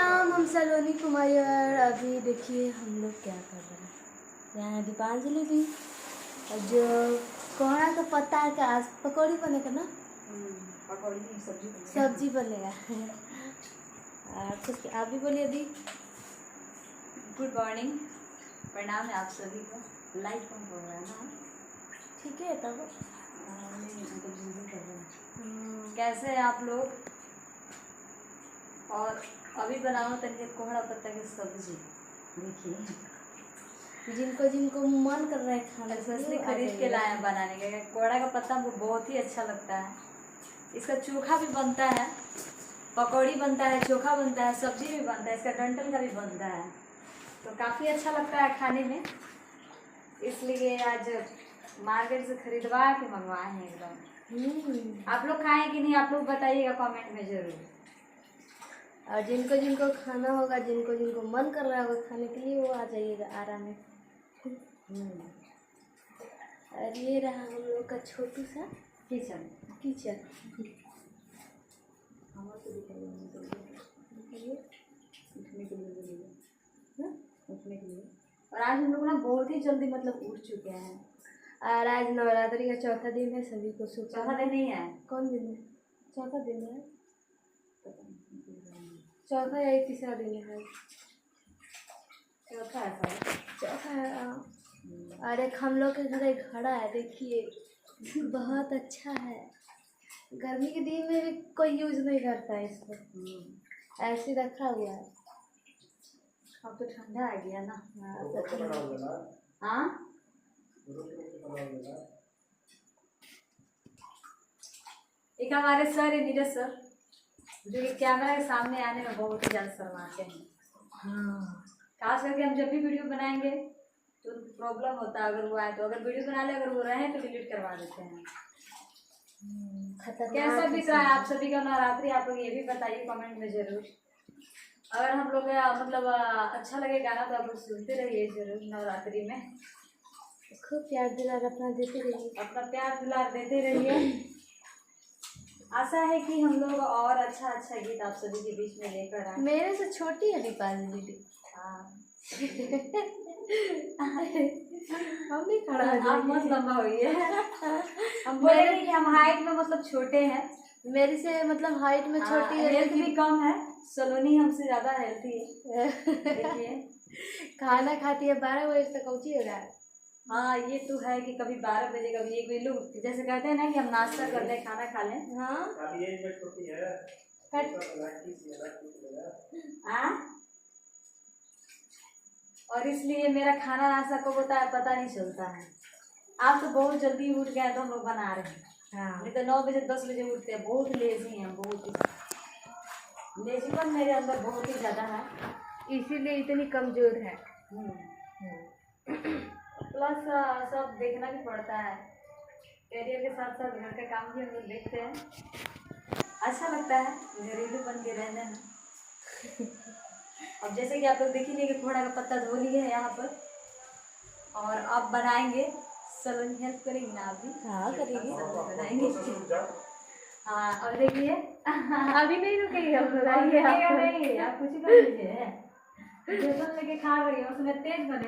नाम हम सलोनी कुमारी और अभी देखिए हम लोग क्या कर रहे हैं। यहाँ दीपांजलि भी और जो कोहड़ा का पत्ता का आज पकौड़ी बनेगा ना। पकौड़ी सब्जी बनेगा। और कुछ आप भी बोलिए दी। गुड मॉर्निंग, प्रणाम है आप सभी को। लाइट कौन हो रहा है ना? ठीक है तब कैसे हैं आप लोग? और अभी बनाओ तनिक कोहड़ा पत्ता की सब्जी। देखिए जिनको जिनको मन कर रहा है खाने स्पेशली खरीद के लाए हैं बनाने के। कोहड़ा का पत्ता हमको बहुत ही अच्छा लगता है। इसका चोखा भी बनता है, पकौड़ी बनता है, चोखा बनता है, सब्जी भी बनता है, इसका डंठल का भी बनता है, तो काफ़ी अच्छा लगता है खाने में। इसलिए आज मार्केट से खरीदवा के मंगवाए हैं एकदम। आप लोग खाएं कि नहीं, आप लोग बताइएगा कमेंट में ज़रूर। और जिनको जिनको खाना होगा, जिनको जिनको मन कर रहा होगा खाने के लिए, वो आ जाइएगा आराम में। और ये रहा हम लोग का छोटू सा किचन। उठने के लिए और आज हम लोग ना बहुत ही जल्दी मतलब उठ चुके हैं। और आज नवरात्रि का चौथा दिन है। सभी को शुभ। चौथा दिन नहीं है, कौन दिन है? चौथा दिन है, चौथा या तीसरा दिन है? चौथा है सर, चौथा है। और एक हम लोग के घर एक घड़ा है, देखिए बहुत अच्छा है। गर्मी के दिन में भी कोई यूज नहीं करता है इसको, ऐसे रखा हुआ है। अब तो ठंडा आ गया ना। हाँ एक हमारे सर है नीरज सर, जो कि कैमरा के सामने आने में बहुत ही ज़्यादा शर्माते हैं। खास करके हम जब भी वीडियो बनाएंगे तो प्रॉब्लम होता है, अगर वो आए तो, अगर वीडियो बना ले, अगर वो रहे तो डिलीट करवा देते हैं। कैसा बीत रहा है आप सभी का नवरात्रि? आप लोग ये भी बताइए कमेंट में ज़रूर। अगर हम लोग मतलब अच्छा लगे गाना तो आप लोग सुनते रहिए जरूर। नवरात्रि में खूब प्यार दुलार अपना देते रहिए, अपना प्यार दुलार देते रहिए। आशा है कि हम लोग और अच्छा अच्छा गीत आप सभी के बीच में लेकर आए। मेरे से छोटी है दीपांजलि दीदी। हम भी खड़ा हो आप मत लंबा होइए। हम बोले नहीं कि हम हाइट में मतलब छोटे हैं। मेरी से मतलब हाइट में छोटी है, हेल्थ भी कम है। सलोनी हमसे ज़्यादा हेल्थी है। देखिए खाना खाती है 12 बजे तक पहुँची हो रहा है। हाँ ये तो है कि कभी 12 बजे कभी 1 बजे, लोग जैसे कहते हैं ना कि हम नाश्ता कर लें, खाना खा लें। हाँ और इसलिए मेरा खाना नाश्ता कब होता है पता नहीं चलता है। आप तो बहुत जल्दी उठ गए तो हम लोग बना रहे हैं। हाँ नहीं तो 9 बजे 10 बजे उठते हैं। बहुत लेजी हैं, बहुत ही लेजीपन मेरे अंदर बहुत ही ज़्यादा है, इसीलिए इतनी कमजोर है। प्लस सब देखना भी पड़ता है। कैरियर के साथ साथ घर का काम भी हम लोग देखते हैं। अच्छा लगता है घरेलू बन के रहने में। अब जैसे कि आप लोग देख ही लेंगे, कोहड़ा का पत्ता धो लिए है यहाँ पर और अब बनाएंगे। सलोनी हेल्प करेंगी ना आप भी? हाँ करेंगे, बनाएंगे। हाँ और देखिए अभी नहीं रुकेगी, हम नहीं आप कुछ कर लीजिए। लेके खा रही है उसमें तेज बने।